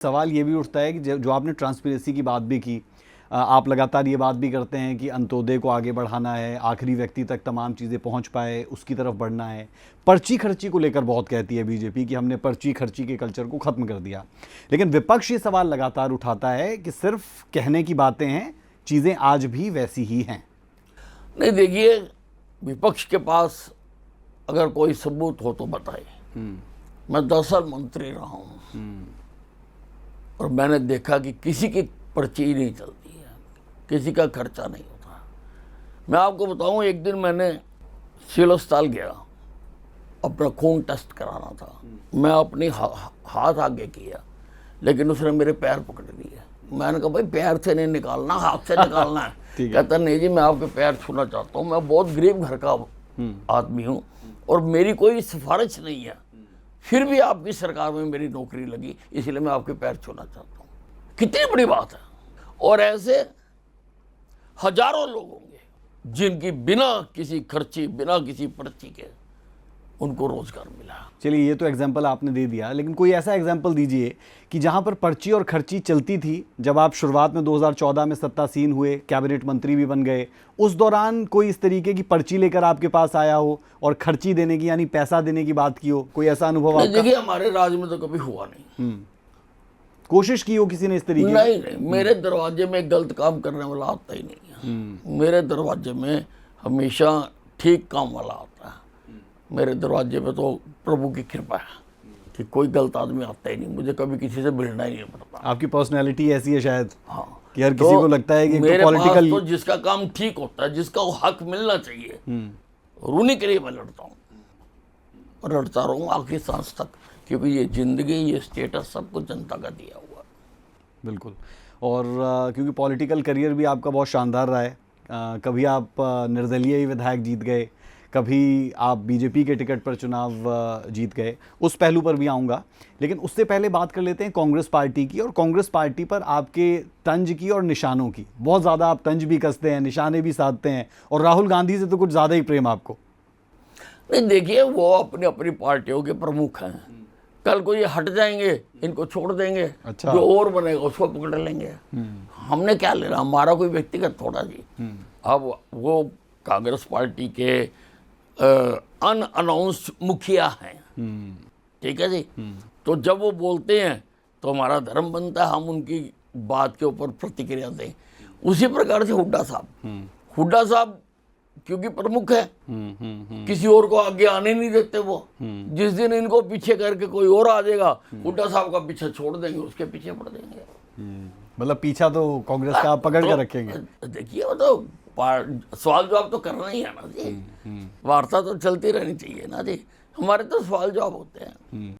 सवाल ये भी उठता है कि जो आपने ट्रांसपेरेंसी की बात भी की, आप लगातार ये बात भी करते हैं कि अंत्योदय को आगे बढ़ाना है, आखिरी व्यक्ति तक तमाम चीज़ें पहुंच पाए उसकी तरफ बढ़ना है। पर्ची खर्ची को लेकर बहुत कहती है बीजेपी कि हमने पर्ची खर्ची के कल्चर को ख़त्म कर दिया, लेकिन विपक्ष ये सवाल लगातार उठाता है कि सिर्फ कहने की बातें हैं, चीज़ें आज भी वैसी ही हैं। नहीं, देखिए, विपक्ष के पास अगर कोई सबूत हो तो बताए। मैं 10 साल मंत्री रहा हूँ और मैंने देखा कि किसी की पर्ची ही नहीं चलती है, किसी का खर्चा नहीं होता। मैं आपको बताऊं, एक दिन मैंने सिविल अस्पताल गया, अपना खून टेस्ट कराना था। मैं अपनी हाथ आगे किया, लेकिन उसने मेरे पैर पकड़ लिए। मैंने कहा, भाई पैर से नहीं निकालना, हाथ से निकालना है। कहता, नहीं जी, मैं आपके पैर छूना चाहता हूँ, मैं बहुत गरीब घर का आदमी हूँ और मेरी कोई सिफारिश नहीं है, फिर भी आपकी सरकार में मेरी नौकरी लगी, इसलिए मैं आपके पैर छूना चाहता हूँ। कितनी बड़ी बात है। और ऐसे हजारों लोग होंगे जिनकी बिना किसी खर्ची, बिना किसी पर्ची के उनको रोजगार मिला। चलिए, ये तो एग्जाम्पल आपने दे दिया, लेकिन कोई ऐसा एग्जाम्पल दीजिए कि जहां पर पर्ची और खर्ची चलती थी। जब आप शुरुआत में 2014 में सत्तासीन हुए, कैबिनेट मंत्री भी बन गए, उस दौरान कोई इस तरीके की पर्ची लेकर आपके पास आया हो और खर्ची देने की यानी पैसा देने की बात की हो? कोई ऐसा अनुभव आपका? देखिए, हमारे राज्य में तो कभी हुआ नहीं। कोशिश की हो किसी ने इस तरीके? नहीं, मेरे दरवाजे में गलत काम करने वाला आता ही नहीं है। मेरे दरवाजे में हमेशा ठीक काम वाला आता है। मेरे दरवाजे पे तो प्रभु की कृपा है कि कोई गलत आदमी आता ही नहीं। मुझे कभी किसी से भिड़ना ही नहीं पड़ता। आपकी पर्सनैलिटी ऐसी है शायद। हाँ, कि हर किसी को लगता है कि मेरे पॉलिटिकल, पास तो जिसका काम ठीक होता है, जिसका वो हक मिलना चाहिए, उन्हीं के लिए मैं लड़ता हूँ और लड़ता रहूँगा आखिरी सांस तक, क्योंकि ये जिंदगी, ये स्टेटस सब कुछ जनता का दिया हुआ। बिल्कुल। और क्योंकि पॉलिटिकल करियर भी आपका बहुत शानदार रहा है। कभी आप निर्दलीय विधायक जीत गए, कभी आप बीजेपी के टिकट पर चुनाव जीत गए, उस पहलू पर भी आऊँगा। लेकिन उससे पहले बात कर लेते हैं कांग्रेस पार्टी की, और कांग्रेस पार्टी पर आपके तंज की और निशानों की। बहुत ज़्यादा आप तंज भी कसते हैं, निशाने भी साधते हैं, और राहुल गांधी से तो कुछ ज़्यादा ही प्रेम आपको। नहीं, देखिए, वो अपनी अपनी पार्टियों के प्रमुख हैं। कल को ये हट जाएंगे, इनको छोड़ देंगे। अच्छा। जो और बनेगा उसको पकड़ लेंगे। हमने क्या लेना, हमारा कोई व्यक्तिगत थोड़ा जी। अब वो कांग्रेस पार्टी के अनअनाउंस्ड मुखिया हैं, ठीक है जी। तो जब वो बोलते हैं तो हमारा धर्म बनता है हम उनकी बात के ऊपर प्रतिक्रिया दें। उसी प्रकार से हुड्डा साहब क्योंकि प्रमुख है, किसी और को आगे आने नहीं देते वो। जिस दिन इनको पीछे करके कोई और आ जाएगा, हुड्डा साहब का पीछे छोड़ देंगे, उसके पीछे पड़ देंगे। मतलब पीछा तो कांग्रेस का आप पकड़ कर रखेंगे। देखिए, वो तो सवाल जवाब तो करना ही है ना जी। वार्ता तो चलती रहनी चाहिए ना जी। हमारे तो सवाल जवाब होते हैं।